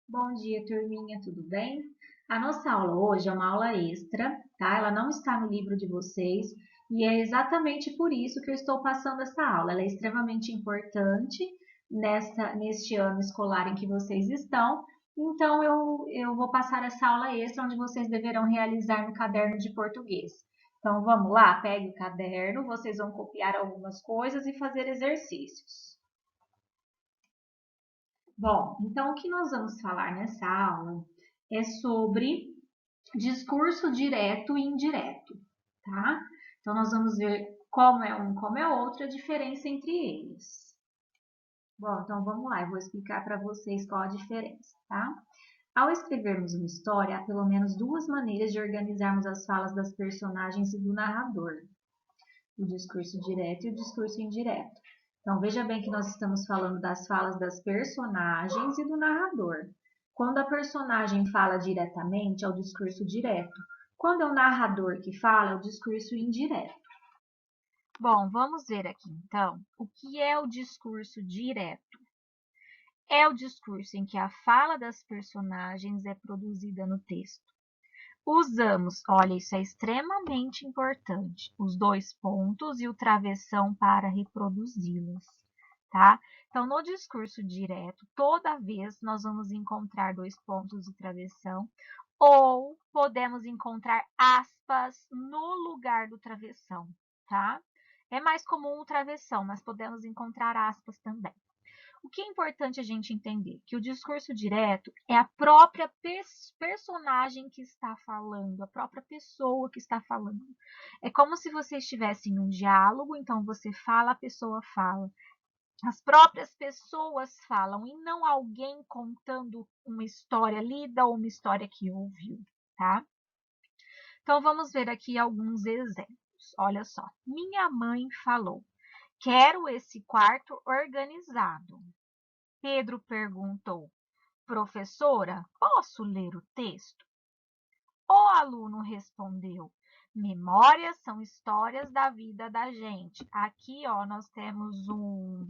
Bom dia, turminha, tudo bem? A nossa aula hoje é uma aula extra, tá? Ela não está no livro de vocês e é exatamente por isso que eu estou passando essa aula. Ela é extremamente importante neste ano escolar em que vocês estão, então eu vou passar essa aula extra onde vocês deverão realizar no caderno de português. Então vamos lá, pegue o caderno, vocês vão copiar algumas coisas e fazer exercícios. Bom, então o que nós vamos falar nessa aula é sobre discurso direto e indireto, tá? Então nós vamos ver como é um, como é outro, a diferença entre eles. Bom, então vamos lá, eu vou explicar para vocês qual a diferença, tá? Ao escrevermos uma história, há pelo menos duas maneiras de organizarmos as falas das personagens e do narrador: o discurso direto e o discurso indireto. Então, veja bem que nós estamos falando das falas das personagens e do narrador. Quando a personagem fala diretamente, é o discurso direto. Quando é o narrador que fala, é o discurso indireto. Bom, vamos ver aqui então o que é o discurso direto. É o discurso em que a fala das personagens é produzida no texto. Usamos, olha, isso é extremamente importante, os dois pontos e o travessão para reproduzi-las, tá? Então, no discurso direto, toda vez nós vamos encontrar dois pontos e travessão, ou podemos encontrar aspas no lugar do travessão, tá? É mais comum o travessão, mas podemos encontrar aspas também. O que é importante a gente entender? Que o discurso direto é a própria personagem que está falando, a própria pessoa que está falando. É como se você estivesse em um diálogo, então você fala, a pessoa fala. As próprias pessoas falam e não alguém contando uma história lida ou uma história que ouviu, tá? Então vamos ver aqui alguns exemplos. Olha só. Minha mãe falou: quero esse quarto organizado. Pedro perguntou: professora, posso ler o texto? O aluno respondeu: memórias são histórias da vida da gente. Aqui, ó, nós temos um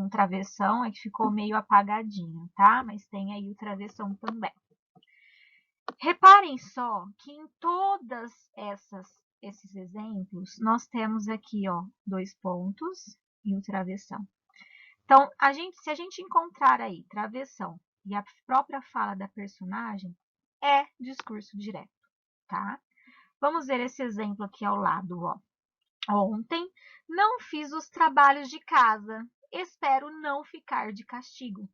travessão, é que ficou meio apagadinho, tá? Mas tem aí o travessão também. Reparem só que em todas esses exemplos, nós temos aqui, ó, dois pontos e o travessão. Então, se a gente encontrar aí travessão e a própria fala da personagem, é discurso direto, tá? Vamos ver esse exemplo aqui ao lado, ó. Ontem não fiz os trabalhos de casa, espero não ficar de castigo.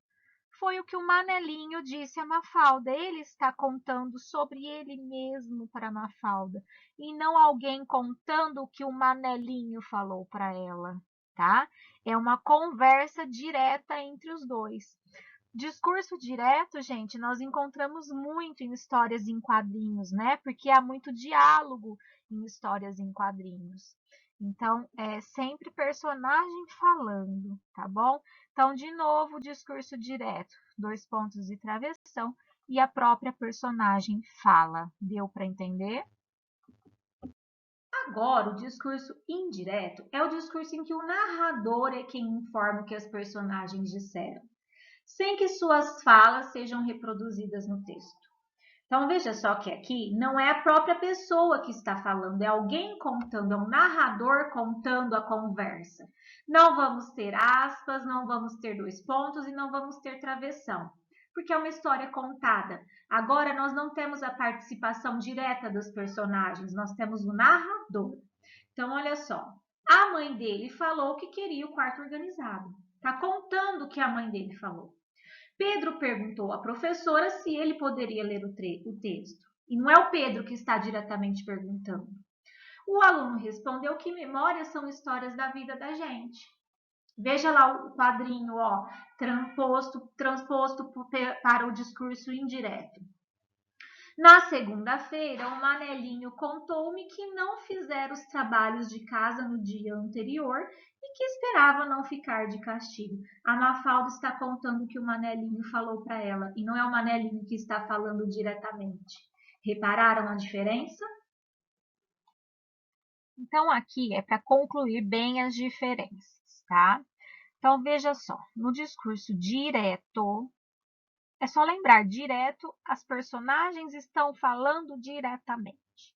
Foi o que o Manelinho disse a Mafalda. Ele está contando sobre ele mesmo para Mafalda e não alguém contando o que o Manelinho falou para ela, tá? É uma conversa direta entre os dois. Discurso direto, gente, nós encontramos muito em histórias em quadrinhos, né? Porque há muito diálogo em histórias em quadrinhos. Então, é sempre personagem falando, tá bom? Então, de novo, discurso direto, dois pontos de travessão e a própria personagem fala. Deu para entender? Agora, o discurso indireto é o discurso em que o narrador é quem informa o que as personagens disseram, sem que suas falas sejam reproduzidas no texto. Então veja só que aqui não é a própria pessoa que está falando, é alguém contando, é um narrador contando a conversa. Não vamos ter aspas, não vamos ter dois pontos e não vamos ter travessão, porque é uma história contada. Agora nós não temos a participação direta dos personagens, nós temos o narrador. Então olha só, a mãe dele falou que queria o quarto organizado. Está contando o que a mãe dele falou. Pedro perguntou à professora se ele poderia ler o texto. E não é o Pedro que está diretamente perguntando. O aluno respondeu que memórias são histórias da vida da gente. Veja lá o quadrinho, ó, transposto para o discurso indireto. Na segunda-feira, o Manelinho contou-me que não fizera os trabalhos de casa no dia anterior e que esperava não ficar de castigo. A Mafalda está contando o que o Manelinho falou para ela e não é o Manelinho que está falando diretamente. Repararam a diferença? Então, aqui é para concluir bem as diferenças, tá? Então, veja só, no discurso direto, é só lembrar, direto, as personagens estão falando diretamente.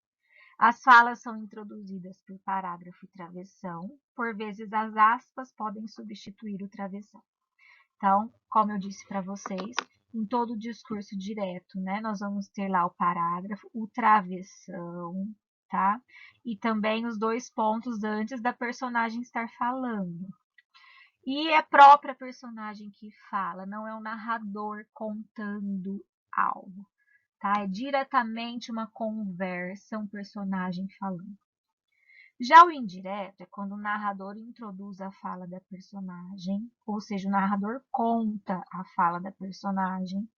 As falas são introduzidas por parágrafo e travessão, por vezes as aspas podem substituir o travessão. Então, como eu disse para vocês, em todo discurso direto, né, nós vamos ter lá o parágrafo, o travessão, tá? E também os 2 pontos antes da personagem estar falando. E é a própria personagem que fala, não é o narrador contando algo, tá? É diretamente uma conversa, um personagem falando. Já o indireto é quando o narrador introduz a fala da personagem, ou seja, o narrador conta a fala da personagem.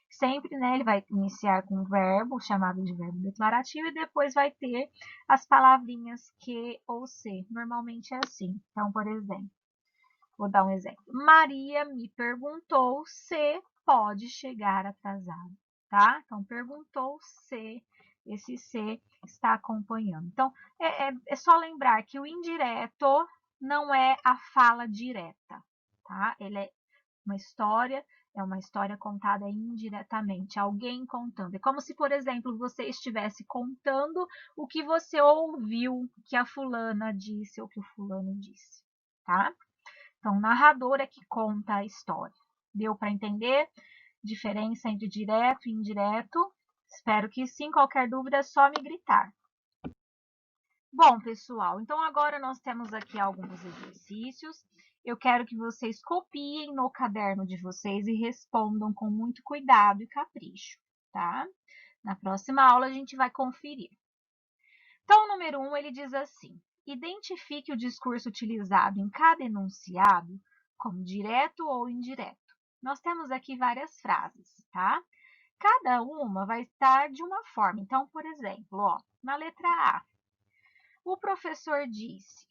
Sempre, né, ele vai iniciar com um verbo, chamado de verbo declarativo, e depois vai ter as palavrinhas que ou se. Normalmente é assim. Então, por exemplo, vou dar um exemplo. Maria me perguntou se pode chegar atrasado, tá? Então, perguntou se, esse se está acompanhando. Então, é só lembrar que o indireto não é a fala direta, tá? Ele é uma história contada indiretamente, alguém contando. É como se, por exemplo, você estivesse contando o que você ouviu que a fulana disse ou que o fulano disse, tá? Então, o narrador é que conta a história. Deu para entender? Diferença entre direto e indireto? Espero que sim. Qualquer dúvida é só me gritar. Bom, pessoal, então agora nós temos aqui alguns exercícios. Eu quero que vocês copiem no caderno de vocês e respondam com muito cuidado e capricho, tá? Na próxima aula a gente vai conferir. Então, o número 1, ele diz assim: identifique o discurso utilizado em cada enunciado como direto ou indireto. Nós temos aqui várias frases, tá? Cada uma vai estar de uma forma. Então, por exemplo, ó, na letra A, o professor disse: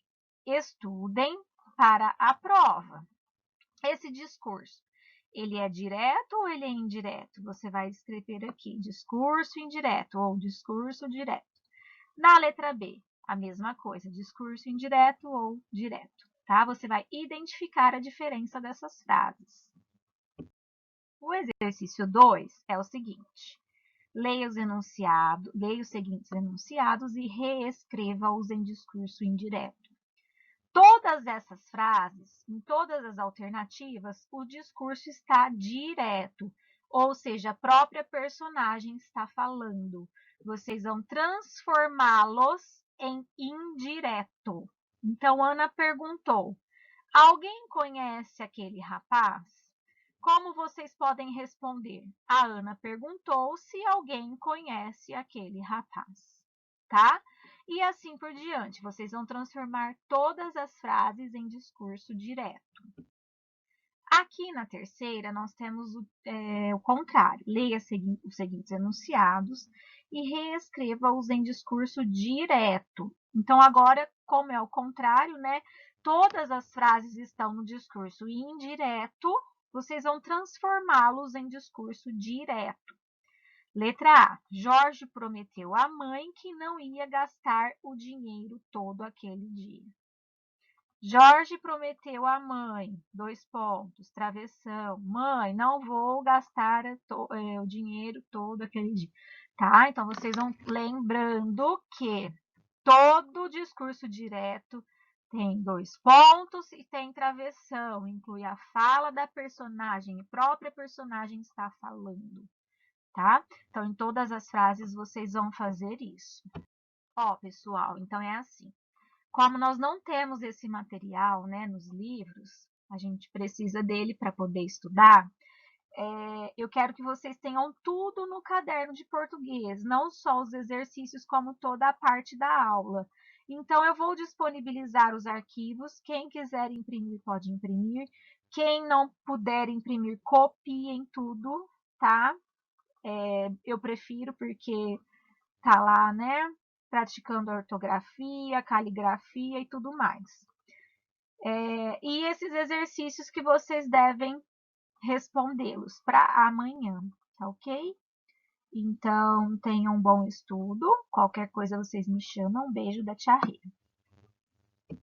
estudem para a prova. Esse discurso, ele é direto ou ele é indireto? Você vai escrever aqui, discurso indireto ou discurso direto. Na letra B, a mesma coisa, discurso indireto ou direto, tá? Você vai identificar a diferença dessas frases. O exercício 2 é o seguinte: leia os seguintes enunciados e reescreva-os em discurso indireto. Todas essas frases, em todas as alternativas, o discurso está direto, ou seja, a própria personagem está falando. Vocês vão transformá-los em indireto. Então, Ana perguntou: alguém conhece aquele rapaz? Como vocês podem responder? A Ana perguntou se alguém conhece aquele rapaz, tá? E assim por diante. Vocês vão transformar todas as frases em discurso direto. Aqui na terceira, nós temos o contrário. Leia os seguintes enunciados e reescreva-os em discurso direto. Então, agora, como é o contrário, né? Todas as frases estão no discurso indireto, vocês vão transformá-los em discurso direto. Letra A. Jorge prometeu à mãe que não ia gastar o dinheiro todo aquele dia. Jorge prometeu à mãe, 2 pontos, travessão, mãe, não vou gastar o dinheiro todo aquele dia, tá? Então, vocês vão lembrando que todo discurso direto tem 2 pontos e tem travessão, inclui a fala da personagem, a própria personagem está falando, tá? Então, em todas as frases, vocês vão fazer isso. Ó, pessoal, então é assim. Como nós não temos esse material, né, nos livros, a gente precisa dele para poder estudar, eu quero que vocês tenham tudo no caderno de português, não só os exercícios, como toda a parte da aula. Então, eu vou disponibilizar os arquivos, quem quiser imprimir pode imprimir, quem não puder imprimir, copiem tudo, tá? Eu prefiro porque tá lá, né? Praticando ortografia, caligrafia e tudo mais. E esses exercícios que vocês devem respondê-los para amanhã, tá ok? Então, tenham um bom estudo. Qualquer coisa vocês me chamam. Um beijo da Tia Rê.